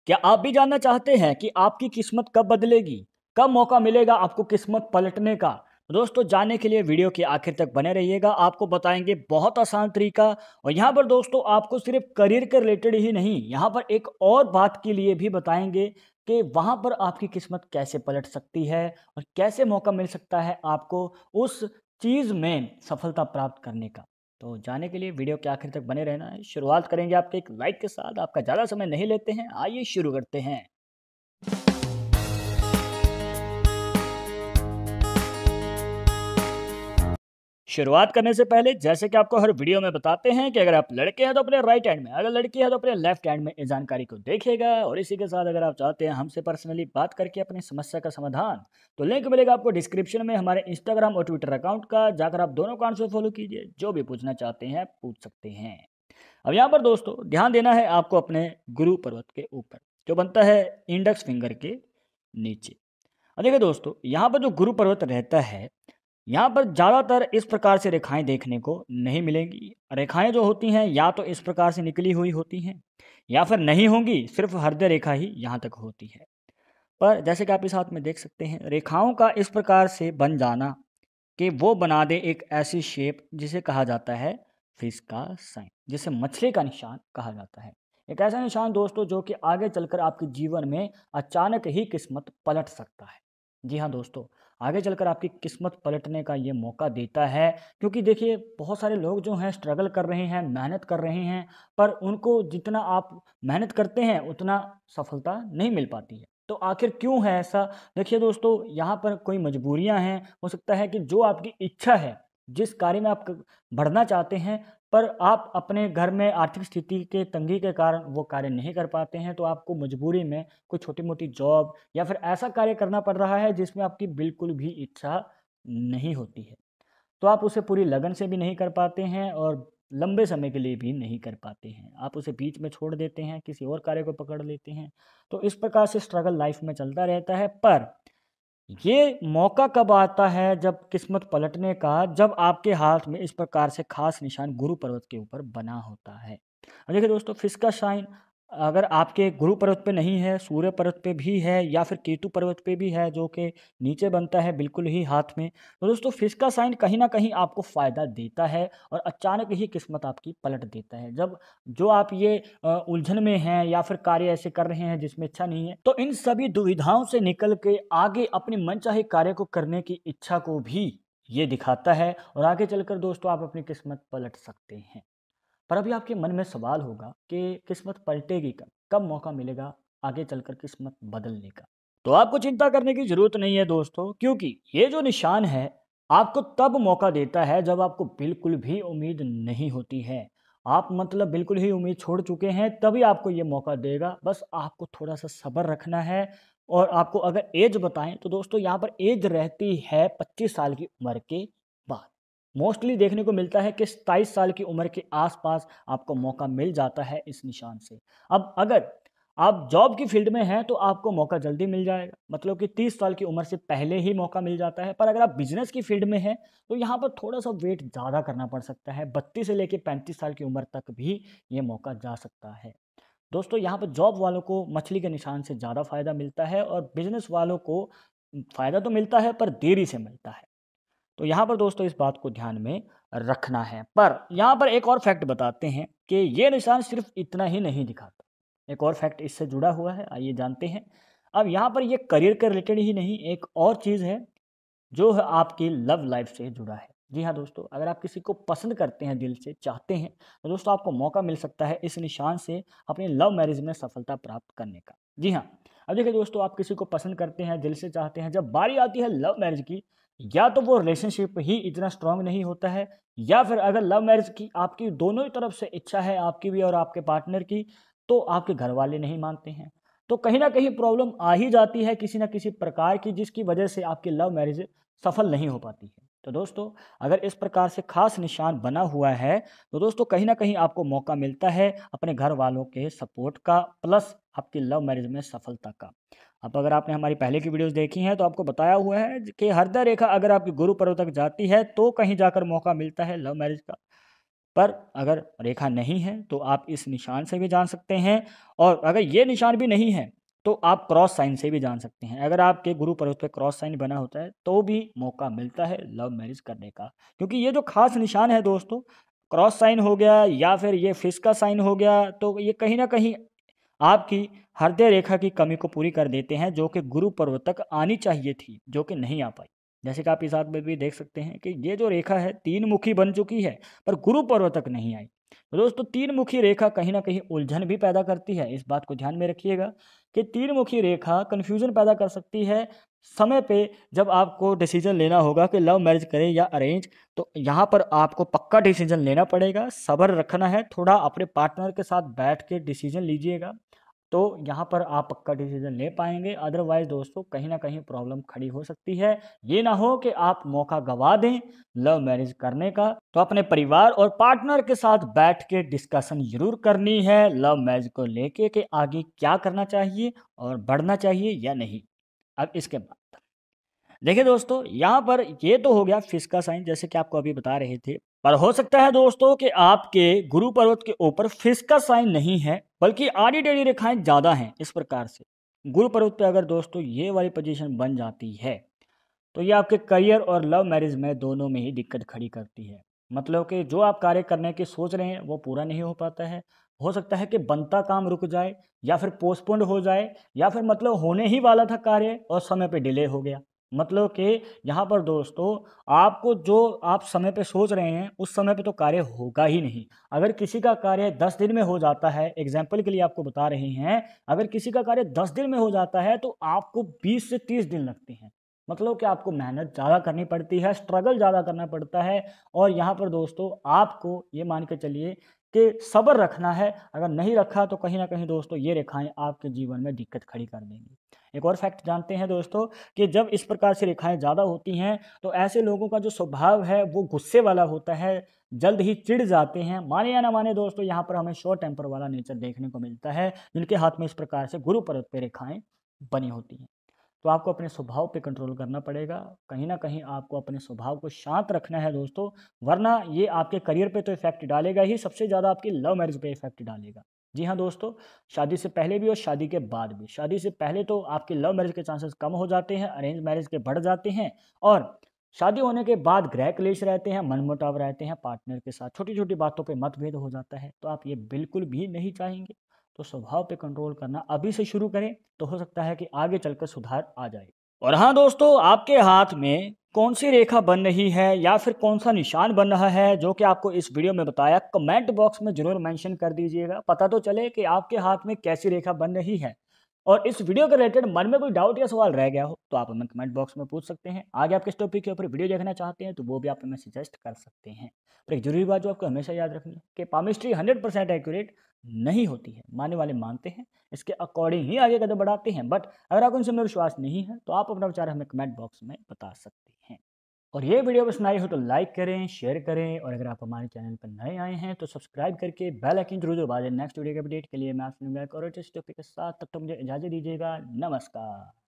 क्या आप भी जानना चाहते हैं कि आपकी किस्मत कब बदलेगी? कब मौका मिलेगा आपको किस्मत पलटने का? दोस्तों जानने के लिए वीडियो के आखिर तक बने रहिएगा। आपको बताएँगे बहुत आसान तरीका और यहाँ पर दोस्तों आपको सिर्फ़ करियर के रिलेटेड ही नहीं, यहाँ पर एक और बात के लिए भी बताएँगे कि वहाँ पर आपकी किस्मत कैसे पलट सकती है और कैसे मौका मिल सकता है आपको उस चीज़ में सफलता प्राप्त करने का। तो जानने के लिए वीडियो के आखिर तक बने रहना है। शुरुआत करेंगे आपके एक लाइक के साथ। आपका ज़्यादा समय नहीं लेते हैं, आइए शुरू करते हैं। शुरुआत करने से पहले जैसे कि आपको हर वीडियो में बताते हैं कि अगर आप लड़के हैं तो अपने राइट हैंड में, अगर लड़की है तो अपने लेफ्ट हैंड में इस जानकारी को देखिएगा। और इसी के साथ अगर आप चाहते हैं हमसे पर्सनली बात करके अपनी समस्या का समाधान, तो लिंक मिलेगा आपको डिस्क्रिप्शन में हमारे इंस्टाग्राम और ट्विटर अकाउंट का, जाकर आप दोनों अकाउंट से फॉलो कीजिए। जो भी पूछना चाहते हैं पूछ सकते हैं। अब यहाँ पर दोस्तों ध्यान देना है आपको अपने गुरु पर्वत के ऊपर, जो बनता है इंडेक्स फिंगर के नीचे। अब देखिए दोस्तों, यहाँ पर जो गुरु पर्वत रहता है, यहाँ पर ज़्यादातर इस प्रकार से रेखाएं देखने को नहीं मिलेंगी। रेखाएं जो होती हैं या तो इस प्रकार से निकली हुई होती हैं या फिर नहीं होंगी, सिर्फ हृदय रेखा ही यहाँ तक होती है। पर जैसे कि आप इस हाथ में देख सकते हैं, रेखाओं का इस प्रकार से बन जाना कि वो बना दे एक ऐसी शेप जिसे कहा जाता है फिश का साइन, जिसे मछली का निशान कहा जाता है। एक ऐसा निशान दोस्तों जो कि आगे चलकर आपके जीवन में अचानक ही किस्मत पलट सकता है। जी हाँ दोस्तों, आगे चलकर आपकी किस्मत पलटने का ये मौका देता है। क्योंकि देखिए बहुत सारे लोग जो हैं स्ट्रगल कर रहे हैं, मेहनत कर रहे हैं, पर उनको जितना आप मेहनत करते हैं उतना सफलता नहीं मिल पाती है। तो आखिर क्यों है ऐसा? देखिए दोस्तों, यहाँ पर कोई मजबूरियाँ हैं। हो सकता है कि जो आपकी इच्छा है, जिस कार्य में आप बढ़ना चाहते हैं, पर आप अपने घर में आर्थिक स्थिति के तंगी के कारण वो कार्य नहीं कर पाते हैं, तो आपको मजबूरी में कोई छोटी मोटी जॉब या फिर ऐसा कार्य करना पड़ रहा है जिसमें आपकी बिल्कुल भी इच्छा नहीं होती है। तो आप उसे पूरी लगन से भी नहीं कर पाते हैं और लंबे समय के लिए भी नहीं कर पाते हैं। आप उसे बीच में छोड़ देते हैं, किसी और कार्य को पकड़ लेते हैं। तो इस प्रकार से स्ट्रगल लाइफ में चलता रहता है। पर ये मौका कब आता है जब किस्मत पलटने का, जब आपके हाथ में इस प्रकार से खास निशान गुरु पर्वत के ऊपर बना होता है। और देखिए दोस्तों, फिश का साइन अगर आपके गुरु पर्वत पे नहीं है, सूर्य पर्वत पे भी है या फिर केतु पर्वत पे भी है जो कि नीचे बनता है बिल्कुल ही हाथ में, तो दोस्तों फिश का साइन कहीं ना कहीं आपको फ़ायदा देता है और अचानक ही किस्मत आपकी पलट देता है। जब जो आप ये उलझन में हैं या फिर कार्य ऐसे कर रहे हैं जिसमें इच्छा नहीं है, तो इन सभी दुविधाओं से निकल के आगे अपने मनचाहे कार्य को करने की इच्छा को भी ये दिखाता है और आगे चलकर दोस्तों आप अपनी किस्मत पलट सकते हैं। पर अभी आपके मन में सवाल होगा कि किस्मत पलटेगी कब? कब मौका मिलेगा आगे चलकर किस्मत बदलने का? तो आपको चिंता करने की ज़रूरत नहीं है दोस्तों, क्योंकि ये जो निशान है, आपको तब मौका देता है जब आपको बिल्कुल भी उम्मीद नहीं होती है। आप मतलब बिल्कुल ही उम्मीद छोड़ चुके हैं, तभी आपको ये मौका देगा। बस आपको थोड़ा-सा सब्र रखना है। और आपको अगर ऐज बताएँ तो दोस्तों यहाँ पर ऐज रहती है 25 साल की उम्र के बाद। मोस्टली देखने को मिलता है कि 27 साल की उम्र के आसपास आपको मौका मिल जाता है इस निशान से। अब अगर आप जॉब की फील्ड में हैं तो आपको मौका जल्दी मिल जाएगा, मतलब कि 30 साल की उम्र से पहले ही मौका मिल जाता है। पर अगर आप बिजनेस की फील्ड में हैं तो यहाँ पर थोड़ा-सा वेट ज़्यादा करना पड़ सकता है। 32 से लेके 35 साल की उम्र तक भी ये मौका जा सकता है। दोस्तों यहाँ पर जॉब वालों को मछली के निशान से ज़्यादा फ़ायदा मिलता है और बिजनेस वालों को फ़ायदा तो मिलता है पर देरी से मिलता है। तो यहाँ पर दोस्तों इस बात को ध्यान में रखना है। पर यहाँ पर एक और फैक्ट बताते हैं कि ये निशान सिर्फ इतना ही नहीं दिखाता। एक और फैक्ट इससे जुड़ा हुआ है, आइए जानते हैं। अब यहाँ पर ये करियर के रिलेटेड ही नहीं, एक और चीज़ है जो है आपकी लव लाइफ से जुड़ा है। जी हाँ दोस्तों, अगर आप किसी को पसंद करते हैं, दिल से चाहते हैं, तो दोस्तों आपको मौका मिल सकता है इस निशान से अपनी लव मैरिज में सफलता प्राप्त करने का। जी हाँ, अब देखिए दोस्तों, आप किसी को पसंद करते हैं, दिल से चाहते हैं, जब बारी आती है लव मैरिज की, या तो वो रिलेशनशिप ही इतना स्ट्रांग नहीं होता है, या फिर अगर लव मैरिज की आपकी दोनों ही तरफ से इच्छा है, आपकी भी और आपके पार्टनर की, तो आपके घर वाले नहीं मानते हैं। तो कहीं न कहीं प्रॉब्लम आ ही जाती है किसी न किसी प्रकार की, जिसकी वजह से आपकी लव मैरिज सफल नहीं हो पाती है। तो दोस्तों अगर इस प्रकार से खास निशान बना हुआ है, तो दोस्तों कहीं न कहीं आपको मौका मिलता है अपने घर वालों के सपोर्ट का, प्लस आपकी लव मैरिज में सफलता का। अब अगर आपने हमारी पहले की वीडियोज़ देखी हैं तो आपको बताया हुआ है कि हृदय रेखा अगर आपकी गुरु पर्वत तक जाती है तो कहीं जाकर मौका मिलता है लव मैरिज का। पर अगर रेखा नहीं है तो आप इस निशान से भी जान सकते हैं, और अगर ये निशान भी नहीं है तो आप क्रॉस साइन से भी जान सकते हैं। अगर आपके गुरु पर्वत पे क्रॉस साइन बना होता है तो भी मौका मिलता है लव मैरिज करने का, क्योंकि ये जो खास निशान है दोस्तों, क्रॉस साइन हो गया या फिर ये फिश का साइन हो गया, तो ये कहीं ना कहीं आपकी हृदय रेखा की कमी को पूरी कर देते हैं, जो कि गुरु पर्वत तक आनी चाहिए थी, जो कि नहीं आ पाई। जैसे कि आप इस हाथ में भी देख सकते हैं कि ये जो रेखा है तीन मुखी बन चुकी है, पर गुरु पर्वत तक नहीं आई। तो दोस्तों तीन मुखी रेखा कहीं ना कहीं उलझन भी पैदा करती है, इस बात को ध्यान में रखिएगा कि तीन मुखी रेखा कन्फ्यूजन पैदा कर सकती है समय पे, जब आपको डिसीजन लेना होगा कि लव मैरिज करें या अरेंज। तो यहाँ पर आपको पक्का डिसीजन लेना पड़ेगा, सब्र रखना है, थोड़ा अपने पार्टनर के साथ बैठ के डिसीजन लीजिएगा, तो यहाँ पर आप पक्का डिसीजन ले पाएंगे। अदरवाइज दोस्तों कहीं ना कहीं प्रॉब्लम खड़ी हो सकती है। ये ना हो कि आप मौका गवा दें लव मैरिज करने का। तो अपने परिवार और पार्टनर के साथ बैठ के डिस्कशन जरूर करनी है लव मैरिज को लेके कि आगे क्या करना चाहिए और बढ़ना चाहिए या नहीं। अब इसके बाद देखिए दोस्तों, यहाँ पर ये तो हो गया फिश का साइन, जैसे कि आपको अभी बता रहे थे। पर हो सकता है दोस्तों कि आपके गुरु पर्वत के ऊपर फिश का साइन नहीं है, बल्कि आड़ी टेढ़ी रेखाएं ज्यादा हैं। इस प्रकार से गुरु पर्वत पे अगर दोस्तों ये वाली पोजीशन बन जाती है तो ये आपके करियर और लव मैरिज में दोनों में ही दिक्कत खड़ी करती है। मतलब कि जो आप कार्य करने की सोच रहे हैं वो पूरा नहीं हो पाता है। हो सकता है कि बनता काम रुक जाए, या फिर पोस्टपोन्ड हो जाए, या फिर मतलब होने ही वाला था कार्य और समय पे डिले हो गया। मतलब कि यहाँ पर दोस्तों आपको जो आप समय पे सोच रहे हैं उस समय पे तो कार्य होगा ही नहीं। अगर किसी का कार्य 10 दिन में हो जाता है, एग्जाम्पल के लिए आपको बता रहे हैं, अगर किसी का कार्य 10 दिन में हो जाता है तो आपको 20 से 30 दिन लगते हैं। मतलब कि आपको मेहनत ज़्यादा करनी पड़ती है, स्ट्रगल ज़्यादा करना पड़ता है। और यहाँ पर दोस्तों आपको ये मान के चलिए कि सब्र रखना है। अगर नहीं रखा तो कहीं ना कहीं दोस्तों ये रेखाएं आपके जीवन में दिक्कत खड़ी कर देंगी। एक और फैक्ट जानते हैं दोस्तों कि जब इस प्रकार से रेखाएं ज़्यादा होती हैं तो ऐसे लोगों का जो स्वभाव है वो गुस्से वाला होता है, जल्द ही चिढ़ जाते हैं। माने या ना माने दोस्तों, यहाँ पर हमें शॉर्ट टेम्पर वाला नेचर देखने को मिलता है, जिनके हाथ में इस प्रकार से गुरु पर्वत पे रेखाएं बनी होती हैं। तो आपको अपने स्वभाव पे कंट्रोल करना पड़ेगा। कहीं न कहीं आपको अपने स्वभाव को शांत रखना है दोस्तों, वरना ये आपके करियर पे तो इफ़ेक्ट डालेगा ही, सबसे ज़्यादा आपकी लव मैरिज पे इफ़ेक्ट डालेगा। जी हाँ दोस्तों, शादी से पहले भी और शादी के बाद भी। शादी से पहले तो आपकी लव मैरिज के चांसेस कम हो जाते हैं, अरेंज मैरिज के बढ़ जाते हैं, और शादी होने के बाद गृह क्लेश रहते हैं, मनमुटाव रहते हैं पार्टनर के साथ, छोटी-छोटी बातों पे मतभेद हो जाता है, तो आप ये बिल्कुल भी नहीं चाहेंगे। तो स्वभाव पे कंट्रोल करना अभी से शुरू करें, तो हो सकता है कि आगे चलकर सुधार आ जाए। और हाँ दोस्तों, आपके हाथ में कौन सी रेखा बन रही है या फिर कौन सा निशान बन रहा है जो कि आपको इस वीडियो में बताया, कमेंट बॉक्स में जरूर मेंशन कर दीजिएगा, पता तो चले कि आपके हाथ में कैसी रेखा बन रही है। और इस वीडियो के रिलेटेड मन में कोई डाउट या सवाल रह गया हो तो आप हमें कमेंट बॉक्स में पूछ सकते हैं। आगे आप किस टॉपिक के ऊपर वीडियो देखना चाहते हैं तो वो भी आप हमें सजेस्ट कर सकते हैं। पर एक जरूरी बात जो आपको हमेशा याद रखनी है कि पामिस्ट्री 100% एक्यूरेट नहीं होती है, मानने वाले मानते हैं, इसके अकॉर्डिंग ही आगे कदम बढ़ाते हैं। बट अगर आपको इनसे में विश्वास नहीं है तो आप अपना विचार हमें कमेंट बॉक्स में बता सकते हैं। और ये वीडियो पसंद आई हो तो लाइक करें, शेयर करें, और अगर आप हमारे चैनल पर नए आए हैं तो सब्सक्राइब करके बेल आइकन जरूर दबा दें। नेक्स्ट वीडियो के अपडेट के लिए मैं आपसे मिलूंगा एक और अच्छे टॉपिक के साथ। तब तक मुझे इजाज़त दीजिएगा। नमस्कार।